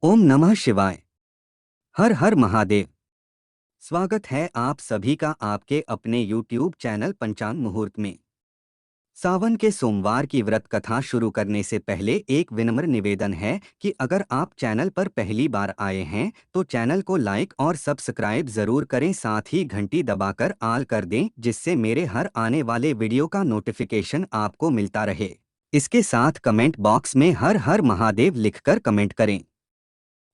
ओम नमः शिवाय। हर हर महादेव। स्वागत है आप सभी का आपके अपने YouTube चैनल पंचांग मुहूर्त में। सावन के सोमवार की व्रत कथा शुरू करने से पहले एक विनम्र निवेदन है कि अगर आप चैनल पर पहली बार आए हैं तो चैनल को लाइक और सब्सक्राइब जरूर करें, साथ ही घंटी दबाकर ऑल कर दें जिससे मेरे हर आने वाले वीडियो का नोटिफिकेशन आपको मिलता रहे। इसके साथ कमेंट बॉक्स में हर हर महादेव लिखकर कमेंट करें।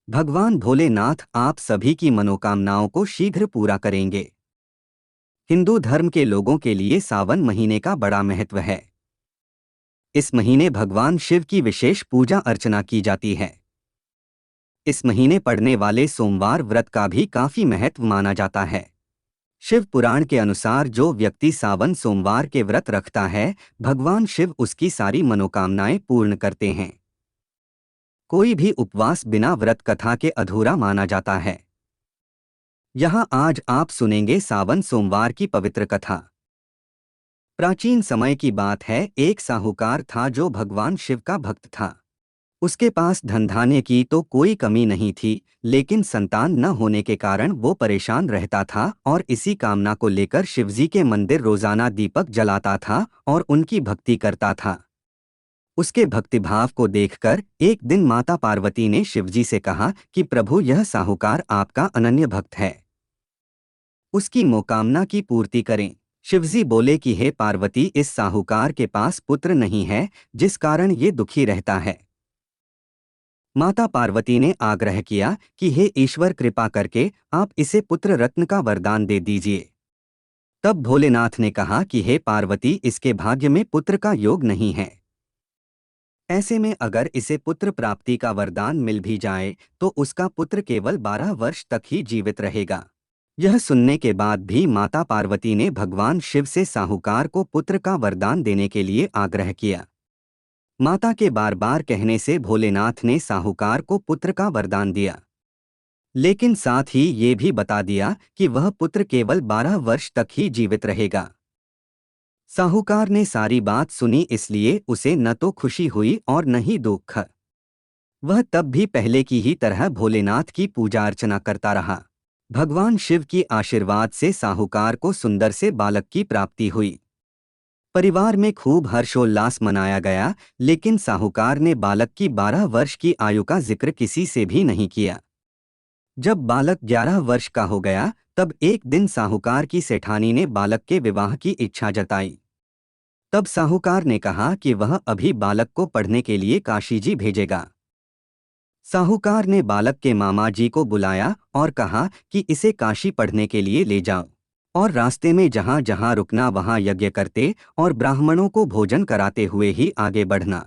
भगवान भोलेनाथ आप सभी की मनोकामनाओं को शीघ्र पूरा करेंगे। हिंदू धर्म के लोगों के लिए सावन महीने का बड़ा महत्व है। इस महीने भगवान शिव की विशेष पूजा अर्चना की जाती है। इस महीने पड़ने वाले सोमवार व्रत का भी काफी महत्व माना जाता है। शिव पुराण के अनुसार जो व्यक्ति सावन सोमवार के व्रत रखता है, भगवान शिव उसकी सारी मनोकामनाएं पूर्ण करते हैं। कोई भी उपवास बिना व्रत कथा के अधूरा माना जाता है। यहाँ आज आप सुनेंगे सावन सोमवार की पवित्र कथा। प्राचीन समय की बात है, एक साहूकार था जो भगवान शिव का भक्त था। उसके पास धन धान्य की तो कोई कमी नहीं थी, लेकिन संतान न होने के कारण वो परेशान रहता था और इसी कामना को लेकर शिवजी के मंदिर रोजाना दीपक जलाता था और उनकी भक्ति करता था। उसके भक्तिभाव को देखकर एक दिन माता पार्वती ने शिवजी से कहा कि प्रभु, यह साहूकार आपका अनन्य भक्त है, उसकी मनोकामना की पूर्ति करें। शिवजी बोले कि हे पार्वती, इस साहूकार के पास पुत्र नहीं है, जिस कारण ये दुखी रहता है। माता पार्वती ने आग्रह किया कि हे ईश्वर, कृपा करके आप इसे पुत्र रत्न का वरदान दे दीजिए। तब भोलेनाथ ने कहा कि हे पार्वती, इसके भाग्य में पुत्र का योग नहीं है। ऐसे में अगर इसे पुत्र प्राप्ति का वरदान मिल भी जाए तो उसका पुत्र केवल 12 वर्ष तक ही जीवित रहेगा। यह सुनने के बाद भी माता पार्वती ने भगवान शिव से साहूकार को पुत्र का वरदान देने के लिए आग्रह किया। माता के बार बार कहने से भोलेनाथ ने साहूकार को पुत्र का वरदान दिया, लेकिन साथ ही ये भी बता दिया कि वह पुत्र केवल 12 वर्ष तक ही जीवित रहेगा। साहूकार ने सारी बात सुनी, इसलिए उसे न तो खुशी हुई और न ही दुख। वह तब भी पहले की ही तरह भोलेनाथ की पूजा अर्चना करता रहा। भगवान शिव की आशीर्वाद से साहूकार को सुंदर से बालक की प्राप्ति हुई। परिवार में खूब हर्षोल्लास मनाया गया, लेकिन साहूकार ने बालक की 12 वर्ष की आयु का जिक्र किसी से भी नहीं किया। जब बालक 11 वर्ष का हो गया, तब एक दिन साहूकार की सेठानी ने बालक के विवाह की इच्छा जताई। तब साहूकार ने कहा कि वह अभी बालक को पढ़ने के लिए काशी जी भेजेगा। साहूकार ने बालक के मामा जी को बुलाया और कहा कि इसे काशी पढ़ने के लिए ले जाओ और रास्ते में जहाँ जहाँ रुकना वहाँ यज्ञ करते और ब्राह्मणों को भोजन कराते हुए ही आगे बढ़ना।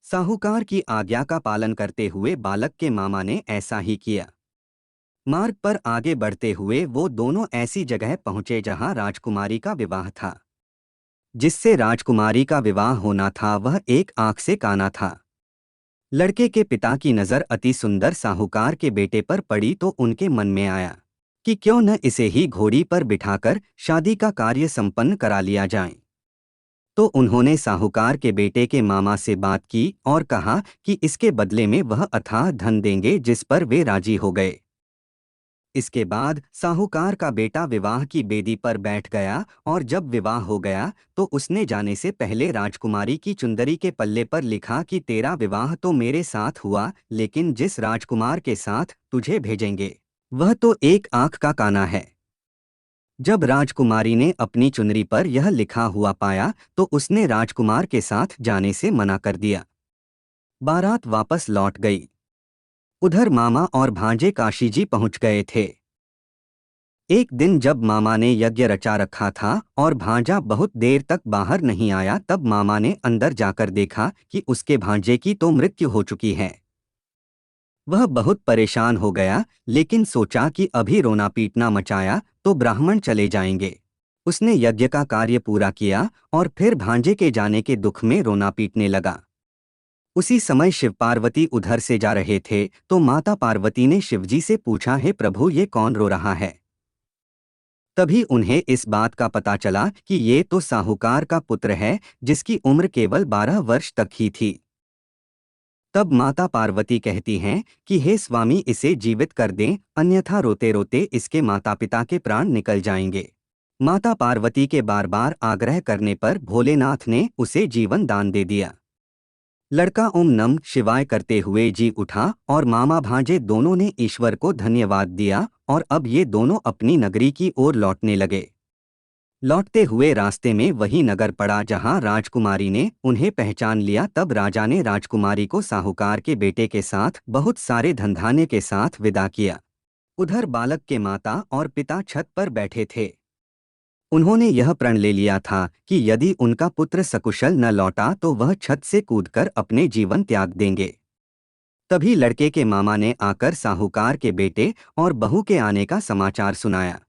साहूकार की आज्ञा का पालन करते हुए बालक के मामा ने ऐसा ही किया। मार्ग पर आगे बढ़ते हुए वो दोनों ऐसी जगह पहुंचे जहां राजकुमारी का विवाह था। जिससे राजकुमारी का विवाह होना था वह एक आंख से काना था। लड़के के पिता की नज़र अति सुंदर साहूकार के बेटे पर पड़ी तो उनके मन में आया कि क्यों न इसे ही घोड़ी पर बिठाकर शादी का कार्य संपन्न करा लिया जाए। तो उन्होंने साहूकार के बेटे के मामा से बात की और कहा कि इसके बदले में वह अथाह धन देंगे, जिस पर वे राजी हो गए। इसके बाद साहूकार का बेटा विवाह की बेदी पर बैठ गया और जब विवाह हो गया तो उसने जाने से पहले राजकुमारी की चुंदरी के पल्ले पर लिखा कि तेरा विवाह तो मेरे साथ हुआ, लेकिन जिस राजकुमार के साथ तुझे भेजेंगे वह तो एक आंख का काना है। जब राजकुमारी ने अपनी चुनरी पर यह लिखा हुआ पाया तो उसने राजकुमार के साथ जाने से मना कर दिया। बारात वापस लौट गई। उधर मामा और भांजे काशी जी पहुंच गए थे। एक दिन जब मामा ने यज्ञ रचा रखा था और भांजा बहुत देर तक बाहर नहीं आया, तब मामा ने अंदर जाकर देखा कि उसके भांजे की तो मृत्यु हो चुकी है। वह बहुत परेशान हो गया, लेकिन सोचा कि अभी रोना पीटना मचाया तो ब्राह्मण चले जाएंगे। उसने यज्ञ का कार्य पूरा किया और फिर भांजे के जाने के दुख में रोना पीटने लगा। उसी समय शिव पार्वती उधर से जा रहे थे तो माता पार्वती ने शिवजी से पूछा, हे प्रभु, ये कौन रो रहा है? तभी उन्हें इस बात का पता चला कि ये तो साहूकार का पुत्र है, जिसकी उम्र केवल 12 वर्ष तक ही थी। तब माता पार्वती कहती हैं कि हे स्वामी, इसे जीवित कर दें, अन्यथा रोते रोते इसके माता पिता के प्राण निकल जाएंगे। माता पार्वती के बार बार आग्रह करने पर भोलेनाथ ने उसे जीवन दान दे दिया। लड़का ओम नमः शिवाय करते हुए जी उठा और मामा भांजे दोनों ने ईश्वर को धन्यवाद दिया और अब ये दोनों अपनी नगरी की ओर लौटने लगे। लौटते हुए रास्ते में वही नगर पड़ा जहां राजकुमारी ने उन्हें पहचान लिया। तब राजा ने राजकुमारी को साहूकार के बेटे के साथ बहुत सारे धनधान्य के साथ विदा किया। उधर बालक के माता और पिता छत पर बैठे थे। उन्होंने यह प्रण ले लिया था कि यदि उनका पुत्र सकुशल न लौटा तो वह छत से कूदकर अपने जीवन त्याग देंगे। तभी लड़के के मामा ने आकर साहूकार के बेटे और बहू के आने का समाचार सुनाया।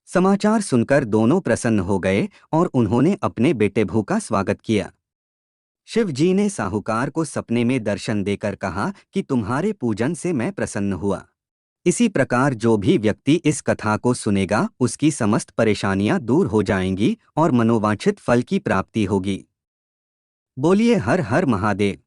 समाचार सुनकर दोनों प्रसन्न हो गए और उन्होंने अपने बेटे बहू का स्वागत किया। शिव जी ने साहूकार को सपने में दर्शन देकर कहा कि तुम्हारे पूजन से मैं प्रसन्न हुआ। इसी प्रकार जो भी व्यक्ति इस कथा को सुनेगा उसकी समस्त परेशानियां दूर हो जाएंगी और मनोवांछित फल की प्राप्ति होगी। बोलिए हर हर महादेव।